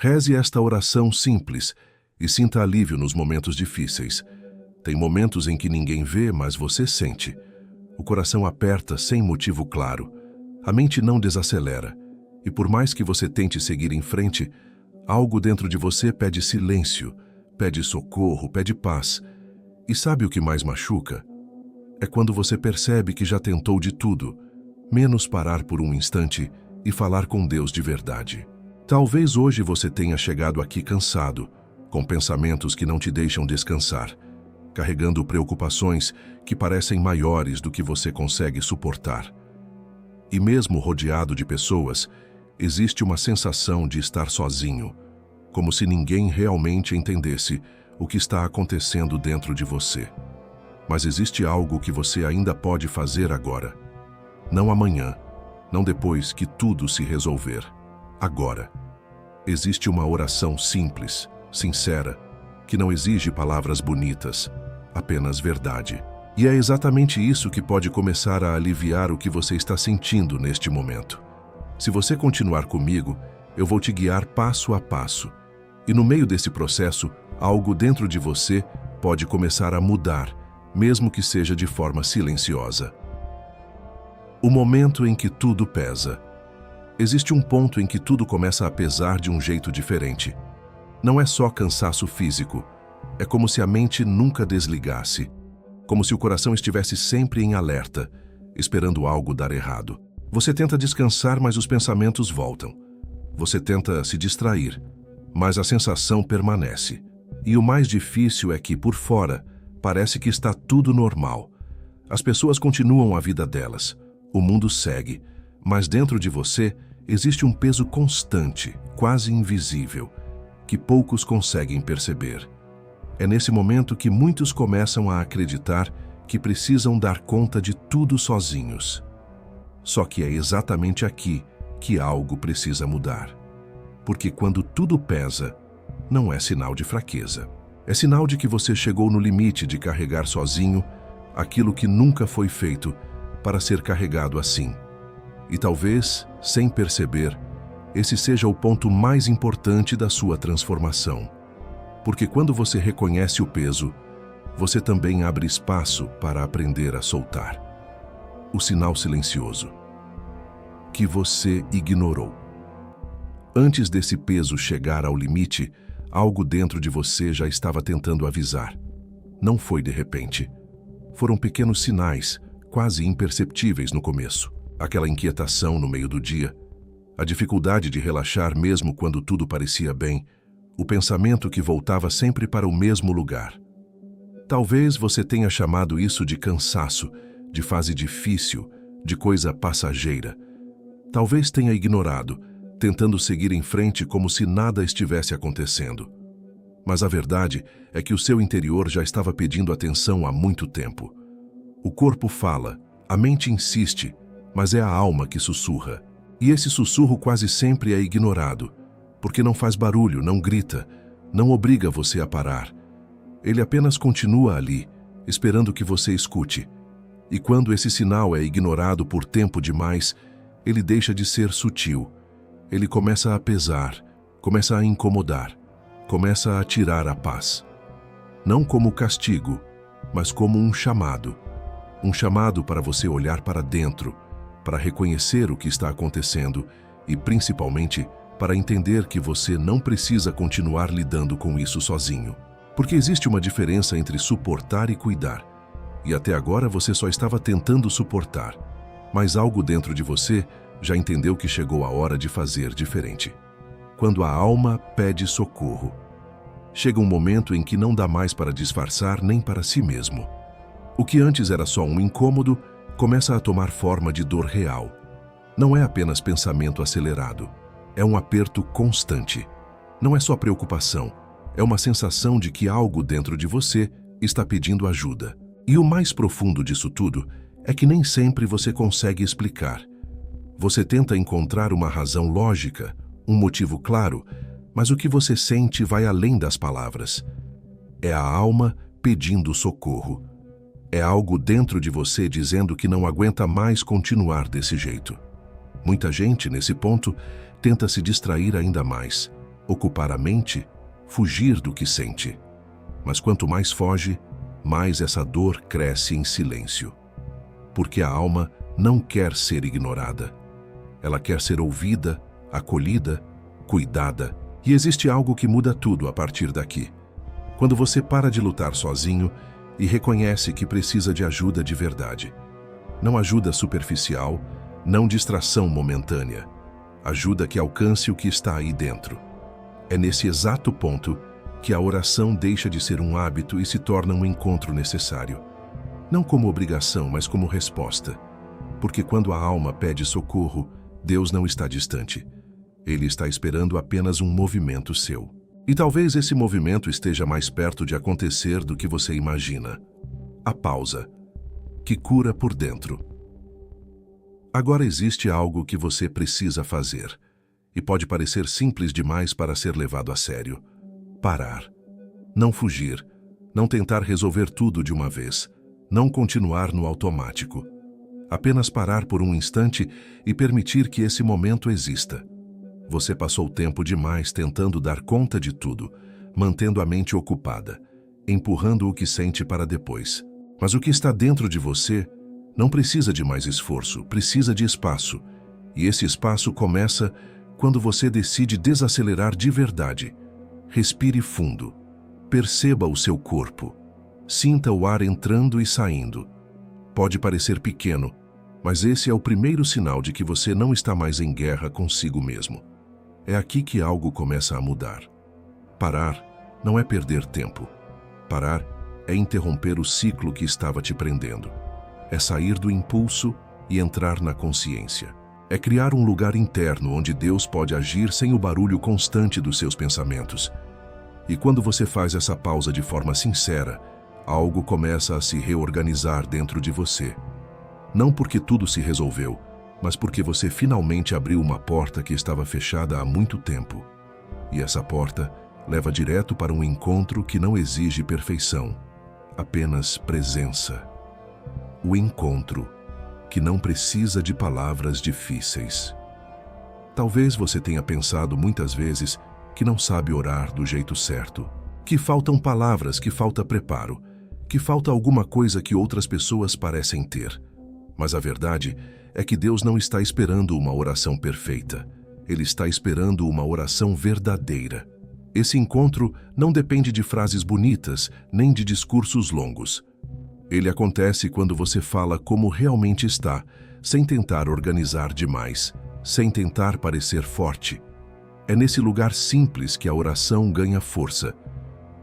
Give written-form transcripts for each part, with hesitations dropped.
Reze esta oração simples e sinta alívio nos momentos difíceis. Tem momentos em que ninguém vê, mas você sente. O coração aperta sem motivo claro. A mente não desacelera. E por mais que você tente seguir em frente, algo dentro de você pede silêncio, pede socorro, pede paz. E sabe o que mais machuca? É quando você percebe que já tentou de tudo, menos parar por um instante e falar com Deus de verdade. Talvez hoje você tenha chegado aqui cansado, com pensamentos que não te deixam descansar, carregando preocupações que parecem maiores do que você consegue suportar. E mesmo rodeado de pessoas, existe uma sensação de estar sozinho, como se ninguém realmente entendesse o que está acontecendo dentro de você. Mas existe algo que você ainda pode fazer agora. Não amanhã, não depois que tudo se resolver. Agora. Existe uma oração simples, sincera, que não exige palavras bonitas, apenas verdade. E é exatamente isso que pode começar a aliviar o que você está sentindo neste momento. Se você continuar comigo, eu vou te guiar passo a passo. E no meio desse processo, algo dentro de você pode começar a mudar, mesmo que seja de forma silenciosa. O momento em que tudo pesa. Existe um ponto em que tudo começa a pesar de um jeito diferente. Não é só cansaço físico. É como se a mente nunca desligasse. Como se o coração estivesse sempre em alerta, esperando algo dar errado. Você tenta descansar, mas os pensamentos voltam. Você tenta se distrair, mas a sensação permanece. E o mais difícil é que, por fora, parece que está tudo normal. As pessoas continuam a vida delas. O mundo segue. Mas dentro de você existe um peso constante, quase invisível, que poucos conseguem perceber. É nesse momento que muitos começam a acreditar que precisam dar conta de tudo sozinhos. Só que é exatamente aqui que algo precisa mudar. Porque quando tudo pesa, não é sinal de fraqueza. É sinal de que você chegou no limite de carregar sozinho aquilo que nunca foi feito para ser carregado assim. E talvez, sem perceber, esse seja o ponto mais importante da sua transformação. Porque quando você reconhece o peso, você também abre espaço para aprender a soltar. O sinal silencioso que você ignorou. Antes desse peso chegar ao limite, algo dentro de você já estava tentando avisar. Não foi de repente. Foram pequenos sinais, quase imperceptíveis no começo. Aquela inquietação no meio do dia, a dificuldade de relaxar mesmo quando tudo parecia bem, o pensamento que voltava sempre para o mesmo lugar. Talvez você tenha chamado isso de cansaço, de fase difícil, de coisa passageira. Talvez tenha ignorado, tentando seguir em frente como se nada estivesse acontecendo. Mas a verdade é que o seu interior já estava pedindo atenção há muito tempo. O corpo fala, a mente insiste, mas é a alma que sussurra. E esse sussurro quase sempre é ignorado, porque não faz barulho, não grita, não obriga você a parar. Ele apenas continua ali, esperando que você escute. E quando esse sinal é ignorado por tempo demais, ele deixa de ser sutil. Ele começa a pesar, começa a incomodar, começa a tirar a paz. Não como castigo, mas como um chamado. Um chamado para você olhar para dentro, para reconhecer o que está acontecendo e, principalmente, para entender que você não precisa continuar lidando com isso sozinho. Porque existe uma diferença entre suportar e cuidar. E até agora você só estava tentando suportar. Mas algo dentro de você já entendeu que chegou a hora de fazer diferente. Quando a alma pede socorro, chega um momento em que não dá mais para disfarçar nem para si mesmo. O que antes era só um incômodo, começa a tomar forma de dor real. Não é apenas pensamento acelerado, é um aperto constante. Não é só preocupação, é uma sensação de que algo dentro de você está pedindo ajuda. E o mais profundo disso tudo é que nem sempre você consegue explicar. Você tenta encontrar uma razão lógica, um motivo claro, mas o que você sente vai além das palavras. É a alma pedindo socorro. É algo dentro de você dizendo que não aguenta mais continuar desse jeito. Muita gente, nesse ponto, tenta se distrair ainda mais. ocupar a mente, fugir do que sente. Mas quanto mais foge, mais essa dor cresce em silêncio. Porque a alma não quer ser ignorada. Ela quer ser ouvida, acolhida, cuidada. E existe algo que muda tudo a partir daqui. Quando você para de lutar sozinho e reconhece que precisa de ajuda de verdade. Não ajuda superficial, não distração momentânea. Ajuda que alcance o que está aí dentro. É nesse exato ponto que a oração deixa de ser um hábito e se torna um encontro necessário. Não como obrigação, mas como resposta. Porque quando a alma pede socorro, Deus não está distante. Ele está esperando apenas um movimento seu. E talvez esse movimento esteja mais perto de acontecer do que você imagina. A pausa, que cura por dentro. Agora existe algo que você precisa fazer, e pode parecer simples demais para ser levado a sério. Parar. Não fugir. Não tentar resolver tudo de uma vez. Não continuar no automático. Apenas parar por um instante e permitir que esse momento exista. Você passou tempo demais tentando dar conta de tudo, mantendo a mente ocupada, empurrando o que sente para depois. Mas o que está dentro de você não precisa de mais esforço, precisa de espaço. E esse espaço começa quando você decide desacelerar de verdade. Respire fundo. Perceba o seu corpo. Sinta o ar entrando e saindo. Pode parecer pequeno, mas esse é o primeiro sinal de que você não está mais em guerra consigo mesmo. É aqui que algo começa a mudar. Parar não é perder tempo. Parar é interromper o ciclo que estava te prendendo. É sair do impulso e entrar na consciência. É criar um lugar interno onde Deus pode agir sem o barulho constante dos seus pensamentos. E quando você faz essa pausa de forma sincera, algo começa a se reorganizar dentro de você. Não porque tudo se resolveu, mas porque você finalmente abriu uma porta que estava fechada há muito tempo. E essa porta leva direto para um encontro que não exige perfeição, apenas presença. O encontro que não precisa de palavras difíceis. Talvez você tenha pensado muitas vezes que não sabe orar do jeito certo, que faltam palavras, que falta preparo, que falta alguma coisa que outras pessoas parecem ter. Mas a verdade é que Deus não está esperando uma oração perfeita. Ele está esperando uma oração verdadeira. Esse encontro não depende de frases bonitas, nem de discursos longos. Ele acontece quando você fala como realmente está, sem tentar organizar demais, sem tentar parecer forte. É nesse lugar simples que a oração ganha força.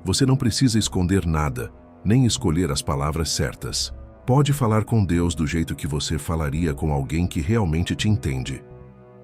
Você não precisa esconder nada, nem escolher as palavras certas. Pode falar com Deus do jeito que você falaria com alguém que realmente te entende.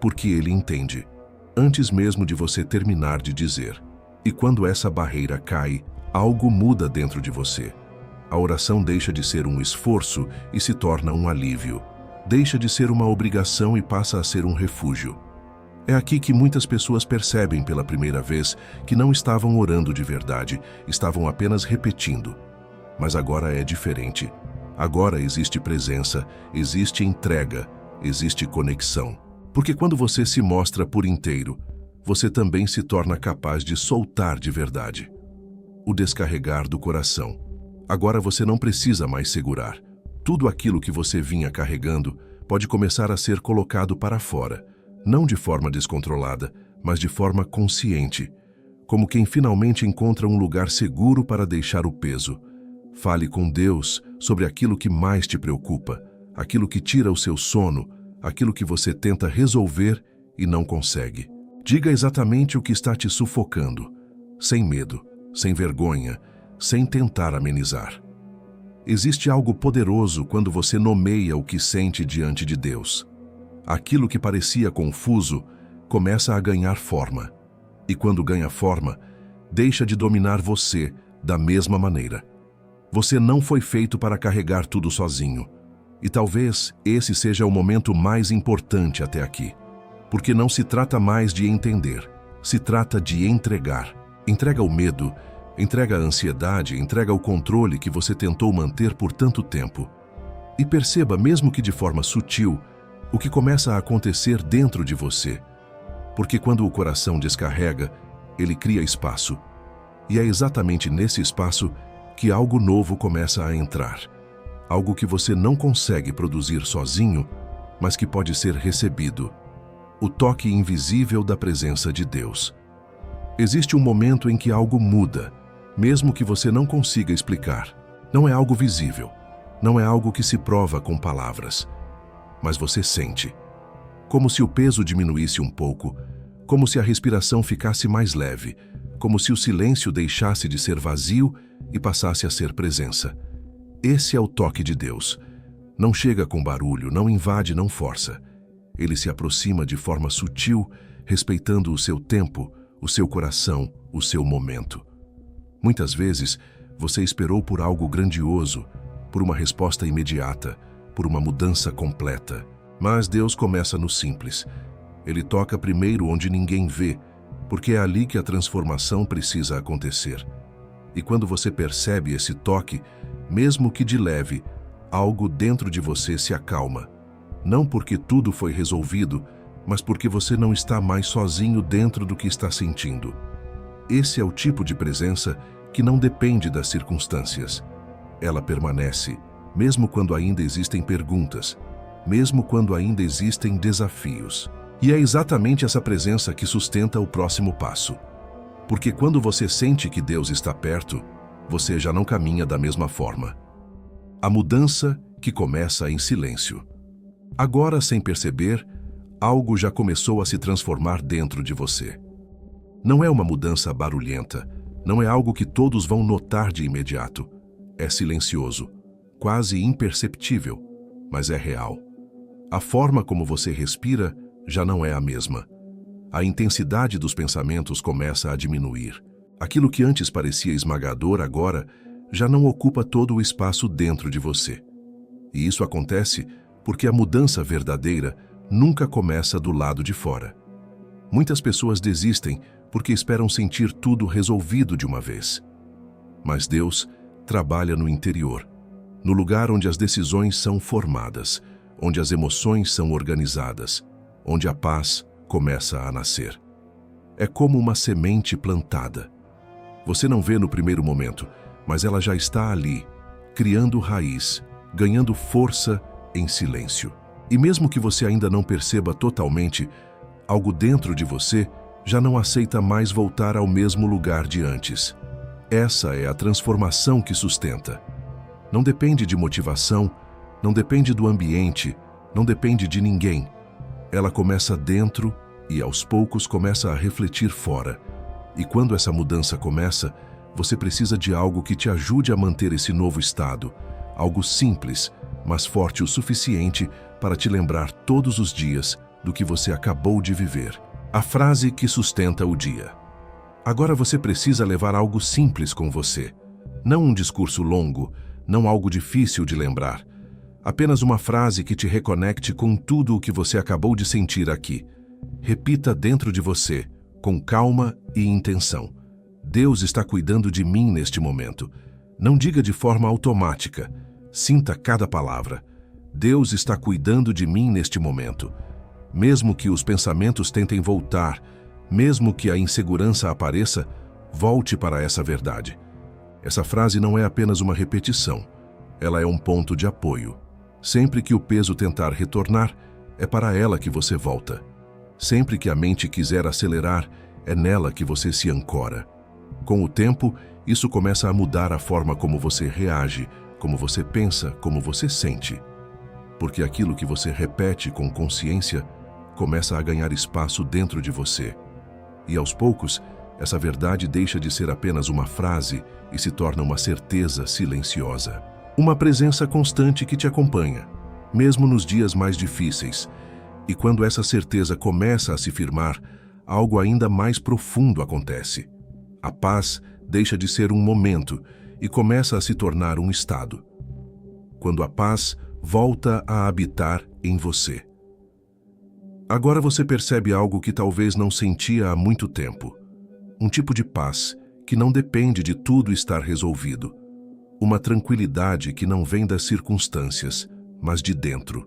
Porque Ele entende, antes mesmo de você terminar de dizer. E quando essa barreira cai, algo muda dentro de você. A oração deixa de ser um esforço e se torna um alívio. Deixa de ser uma obrigação e passa a ser um refúgio. É aqui que muitas pessoas percebem pela primeira vez que não estavam orando de verdade, estavam apenas repetindo. Mas agora é diferente. Agora existe presença, existe entrega, existe conexão. Porque quando você se mostra por inteiro, você também se torna capaz de soltar de verdade. O descarregar do coração. Agora você não precisa mais segurar. Tudo aquilo que você vinha carregando pode começar a ser colocado para fora, não de forma descontrolada, mas de forma consciente, como quem finalmente encontra um lugar seguro para deixar o peso. Fale com Deus sobre aquilo que mais te preocupa, aquilo que tira o seu sono, aquilo que você tenta resolver e não consegue. Diga exatamente o que está te sufocando, sem medo, sem vergonha, sem tentar amenizar. Existe algo poderoso quando você nomeia o que sente diante de Deus. Aquilo que parecia confuso começa a ganhar forma. E quando ganha forma, deixa de dominar você da mesma maneira. Você não foi feito para carregar tudo sozinho. E talvez esse seja o momento mais importante até aqui. Porque não se trata mais de entender, se trata de entregar. Entrega o medo, entrega a ansiedade, entrega o controle que você tentou manter por tanto tempo. E perceba, mesmo que de forma sutil, o que começa a acontecer dentro de você. Porque quando o coração descarrega, ele cria espaço. E é exatamente nesse espaço que algo novo começa a entrar. Algo que você não consegue produzir sozinho, mas que pode ser recebido. O toque invisível da presença de Deus. Existe um momento em que algo muda, mesmo que você não consiga explicar. Não é algo visível, não é algo que se prova com palavras, mas você sente. Como se o peso diminuísse um pouco, como se a respiração ficasse mais leve, como se o silêncio deixasse de ser vazio e passasse a ser presença. Esse é o toque de Deus. Não chega com barulho, não invade, não força. Ele se aproxima de forma sutil, respeitando o seu tempo, o seu coração, o seu momento. Muitas vezes, você esperou por algo grandioso, por uma resposta imediata, por uma mudança completa. Mas Deus começa no simples. Ele toca primeiro onde ninguém vê, porque é ali que a transformação precisa acontecer. E quando você percebe esse toque, mesmo que de leve, algo dentro de você se acalma. Não porque tudo foi resolvido, mas porque você não está mais sozinho dentro do que está sentindo. Esse é o tipo de presença que não depende das circunstâncias. Ela permanece, mesmo quando ainda existem perguntas, mesmo quando ainda existem desafios. E é exatamente essa presença que sustenta o próximo passo. Porque quando você sente que Deus está perto, você já não caminha da mesma forma. A mudança que começa em silêncio. Agora, sem perceber, algo já começou a se transformar dentro de você. Não é uma mudança barulhenta, não é algo que todos vão notar de imediato. É silencioso, quase imperceptível, mas é real. A forma como você respira já não é a mesma. A intensidade dos pensamentos começa a diminuir. Aquilo que antes parecia esmagador agora já não ocupa todo o espaço dentro de você. E isso acontece porque a mudança verdadeira nunca começa do lado de fora. Muitas pessoas desistem porque esperam sentir tudo resolvido de uma vez. Mas Deus trabalha no interior, no lugar onde as decisões são formadas, onde as emoções são organizadas, onde a paz começa a nascer. É como uma semente plantada. Você não vê no primeiro momento, mas ela já está ali, criando raiz, ganhando força em silêncio. E mesmo que você ainda não perceba totalmente, algo dentro de você já não aceita mais voltar ao mesmo lugar de antes. Essa é a transformação que sustenta. Não depende de motivação, não depende do ambiente, não depende de ninguém. Ela começa dentro e aos poucos começa a refletir fora. E quando essa mudança começa, você precisa de algo que te ajude a manter esse novo estado. Algo simples, mas forte o suficiente para te lembrar todos os dias do que você acabou de viver. A frase que sustenta o dia. Agora você precisa levar algo simples com você. Não um discurso longo, não algo difícil de lembrar. Apenas uma frase que te reconecte com tudo o que você acabou de sentir aqui. Repita dentro de você, com calma e intenção. Deus está cuidando de mim neste momento. Não diga de forma automática. Sinta cada palavra. Deus está cuidando de mim neste momento. Mesmo que os pensamentos tentem voltar, mesmo que a insegurança apareça, volte para essa verdade. Essa frase não é apenas uma repetição. Ela é um ponto de apoio. Sempre que o peso tentar retornar, é para ela que você volta. Sempre que a mente quiser acelerar, é nela que você se ancora. Com o tempo, isso começa a mudar a forma como você reage, como você pensa, como você sente. Porque aquilo que você repete com consciência começa a ganhar espaço dentro de você. E aos poucos, essa verdade deixa de ser apenas uma frase e se torna uma certeza silenciosa. Uma presença constante que te acompanha, mesmo nos dias mais difíceis. E quando essa certeza começa a se firmar, algo ainda mais profundo acontece. A paz deixa de ser um momento e começa a se tornar um estado. Quando a paz volta a habitar em você. Agora você percebe algo que talvez não sentia há muito tempo. Um tipo de paz que não depende de tudo estar resolvido. Uma tranquilidade que não vem das circunstâncias, mas de dentro.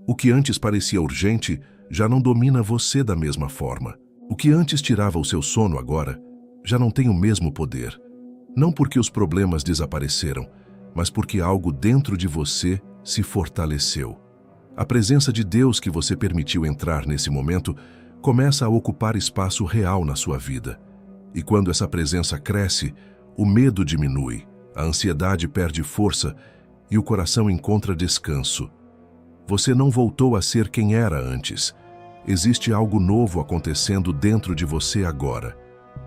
O que antes parecia urgente já não domina você da mesma forma. O que antes tirava o seu sono agora já não tem o mesmo poder. Não porque os problemas desapareceram, mas porque algo dentro de você se fortaleceu. A presença de Deus que você permitiu entrar nesse momento começa a ocupar espaço real na sua vida. E quando essa presença cresce, o medo diminui, a ansiedade perde força e o coração encontra descanso. Você não voltou a ser quem era antes. Existe algo novo acontecendo dentro de você agora.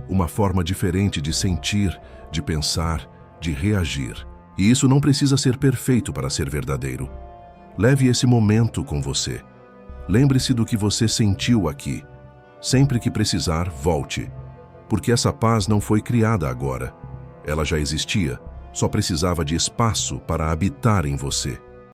Uma forma diferente de sentir, de pensar, de reagir. E isso não precisa ser perfeito para ser verdadeiro. Leve esse momento com você. Lembre-se do que você sentiu aqui. Sempre que precisar, volte. Porque essa paz não foi criada agora. Ela já existia, só precisava de espaço para habitar em você.